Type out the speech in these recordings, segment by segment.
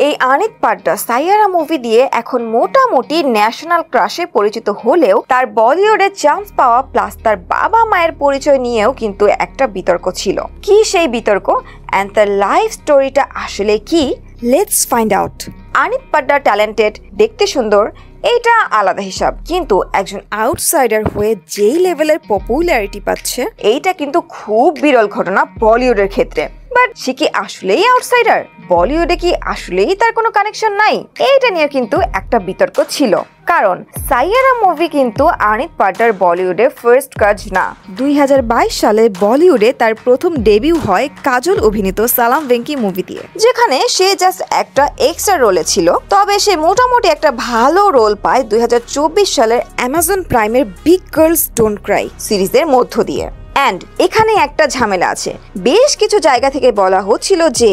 এই আনিত পাড্ডা সাইয়ারা মুভি দিয়ে এখন মোটামুটি ন্যাশনাল ক্রাশে পরিচিত হলেও তার বলিউডে চান্স পাওয়া প্লাস তার বাবা মায়ের পরিচয় নিয়েও কিন্তু একটা বিতর্ক ছিল। কি সেই বিতর্ক এন্ড তার লাইফ স্টোরিটা আসলে কি? Let's find out. Aneet Padda talented, দেখতে সুন্দর, এটা আলাদা হিসাব, কিন্তু একজন আউটসাইডার হয়ে যেই লেভেলের পপুলারিটি পাচ্ছে এইটা কিন্তু খুব বিরল ঘটনা বলিউডের ক্ষেত্রে। বাট সে কি আসলেই আউটসাইডার? বলিউডে কি আসলেই তার কোনো কানেকশন নাই? এইটা নিয়ে কিন্তু একটা বিতর্ক ছিল, কারণ সাইয়ারা মুভি কিন্তু আনিত পাড্ডার বলিউডে ফার্স্ট কাজ না। 2022 সালে বলিউডে তার প্রথম ডেবিউ হয় কাজল অভিনীত সালাম ভেঙ্কি মুভি দিয়ে, যেখানে সে জাস্ট একটা এক্সট্রা রোলে ছিল। তবে সে মোটামুটি একটা ভালো রোল পায় 2024 সালের অ্যামাজন প্রাইমের বিগ গার্লস ডোন্ট ক্রাই সিরিজের মধ্য দিয়ে। অ্যান্ড এখানে একটা ঝামেলা আছে। বেশ কিছু জায়গা থেকে বলা হচ্ছিল যে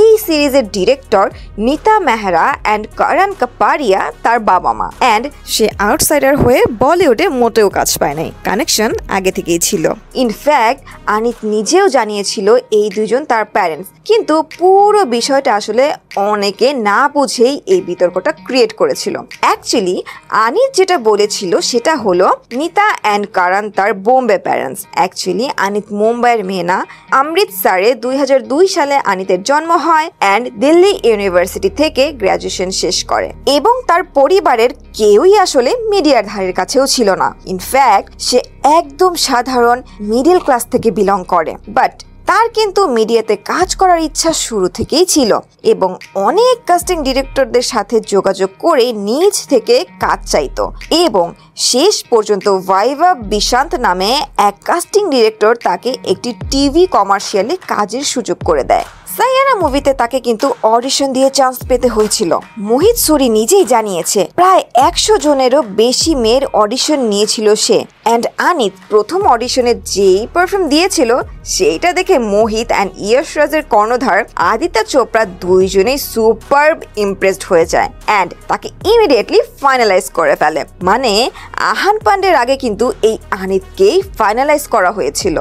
এই সিরিজের ডিরেক্টর নীতা মেহরা অ্যান্ড করণ কাপাড়িয়া তার বাবা মা, অ্যান্ড সে আউটসাইডার হয়ে বলিউডে মোটেও কাজ পায় নাই, কানেকশন আগে থেকেই ছিল। ইনফ্যাক্ট আনিত নিজেও জানিয়েছিল এই দুজন তার প্যারেন্টস, কিন্তু পুরো বিষয়টা আসলে অনেকে না বুঝেই এই বিতর্কটা ক্রিয়েট করেছিল। অ্যাকচুয়ালি আনিত যেটা বলেছিল সেটা হলো নীতা অ্যান্ড করণ তার বোম্বে প্যারেন্টস। অ্যাকচুয়ালি আনিত মুম্বাইয়ের মেয়ে না, অমৃতসরে 2002 সালে আনিতের জন্ম হয় অ্যান্ড দিল্লি ইউনিভার্সিটি থেকে গ্র্যাজুয়েশন শেষ করে, এবং তার পরিবারের কেউই আসলে মিডিয়ার ধারের কাছেও ছিল না। ইনফ্যাক্ট সে একদম সাধারণ মিডল ক্লাস থেকে বিলং করে, বাট তার কিন্তু মিডিয়াতে কাজ করার ইচ্ছা শুরু থেকেই ছিল এবং অনেক কাস্টিং ডিরেক্টরদের সাথে যোগাযোগ করে নিজ থেকে কাজ চাইতো, এবং শেষ পর্যন্ত ভাইভা বিশান্ত নামে এক কাস্টিং ডিরেক্টর তাকে একটি টিভি কমার্শিয়ালে কাজের সুযোগ করে দেয়। সাইয়ারা মুভিতে তাকে কিন্তু অডিশন দিয়ে চান্স পেতে হয়েছিল। মোহিত সুরি নিজেই জানিয়েছে প্রায় 100 জনেরও বেশি মেয়ের অডিশন নিয়েছিল সে। অ্যান্ড আনিত প্রথম অডিশনে যেই পারফর্ম দিয়েছিল সেইটা দেখে মোহিত অ্যান্ড ইয়শ রাজের কর্ণধার আদিত্য চোপড়া দুইজনেই সুপারব ইমপ্রেসড হয়ে যায় অ্যান্ড তাকে ইমিডিয়েটলি ফাইনালাইজ করে ফেলে। মানে আহান পান্ডের আগে কিন্তু এই আনিতকেই ফাইনালাইজ করা হয়েছিল।